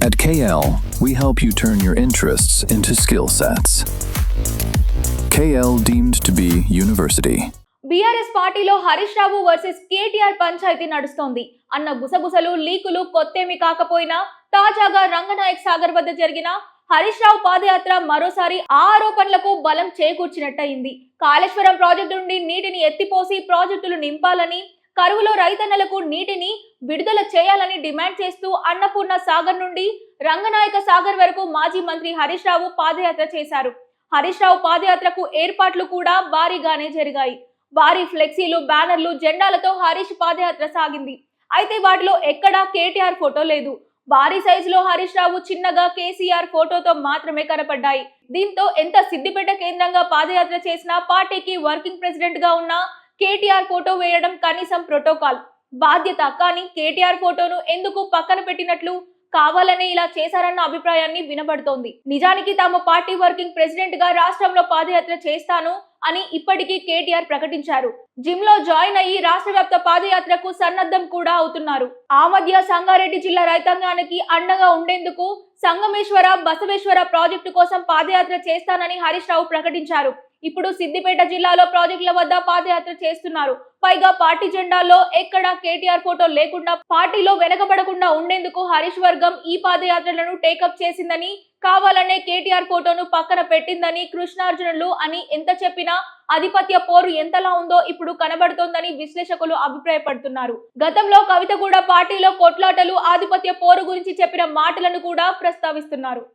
At KL, we help you turn your interests into skill sets. KL deemed to be university. BRS పార్టీలో Harish Rao versus KTR panchayat నడుస్తోంది అన్న గుసగుసలు లీకులు కొత్తేమి కాకపోయినా తాజాగా రంగనాయక్ సాగర్ వద్ద జరిగిన హరీష్ రావు పాదయాత్ర మరోసారి ఆరోపణలకు బలం చేకూర్చినట్టయింది. కాళేశ్వరం ప్రాజెక్టు నుండి నీటిని ఎత్తిపోసి ప్రాజెక్టులు నింపాలని, కరువులో రైతన్నలకు నీటిని విడుదల చేయాలని డిమాండ్ చేస్తూ అన్నపూర్ణ సాగర్ నుండి రంగనాయక సాగర్ వరకు మాజీ మంత్రి హరీష్ రావు పాదయాత్ర చేశారు. హరీష్ రావు పాదయాత్రకు ఏర్పాట్లు కూడా భారీగానే జరిగాయి. భారీ ఫ్లెక్సీలు, బ్యానర్లు, జెండాలతో హరీష్ పాదయాత్ర సాగింది. అయితే వాటిలో ఎక్కడా కేటీఆర్ ఫోటో లేదు. భారీ సైజులో హరీష్ రావు చిన్నగా కేసీఆర్ ఫోటోతో మాత్రమే కనపడ్డాయి. దీంతో ఎంత సిద్దిపేట కేంద్రంగా పాదయాత్ర చేసినా పార్టీకి వర్కింగ్ ప్రెసిడెంట్ గా ఉన్న కేటీఆర్ ఫోటో వేయడం కనీసం ప్రోటోకాల్, బాధ్యత. కానీ కేటీఆర్ ఫోటోను ఎందుకు పక్కన పెట్టినట్లు, కావాలనే ఇలా చేశారన్న అభిప్రాయాన్ని వినబడుతోంది. నిజానికి తాము పార్టీ వర్కింగ్ ప్రెసిడెంట్ గా రాష్ట్రంలో పాదయాత్ర చేస్తాను అని ఇప్పటికీ కేటీఆర్ ప్రకటించారు. జిమ్ లో జాయిన్ అయ్యి రాష్ట్ర వ్యాప్త పాదయాత్రకు సన్నద్ధం కూడా అవుతున్నారు. ఆ మధ్య సంగారెడ్డి జిల్లా రైతాంగానికి అండగా ఉండేందుకు సంగమేశ్వర, బసవేశ్వర ప్రాజెక్టు కోసం పాదయాత్ర చేస్తానని హరీష్ రావు ప్రకటించారు. ఇప్పుడు సిద్దిపేట జిల్లాలో ప్రాజెక్టుల వద్ద పాదయాత్ర చేస్తున్నారు. పైగా పార్టీ జెండాల్లో ఎక్కడా కేటీఆర్ ఫోటో లేకుండా పార్టీలో వెనకబడకుండా ఉండేందుకు హరీష్ వర్గం ఈ పాదయాత్రలను టేకప్ చేసిందని, కావాలనే కేటీఆర్ ఫోటోను పక్కన పెట్టిందని, కృష్ణార్జునులు అని ఎంత చెప్పినా ఆధిపత్య పోరు ఎంతలా ఉందో ఇప్పుడు కనబడుతోందని విశ్లేషకులు అభిప్రాయపడుతున్నారు. గతంలో కవిత కూడా పార్టీలో కొట్లాటలు, ఆధిపత్య పోరు గురించి చెప్పిన మాటలను కూడా ప్రస్తావిస్తున్నారు.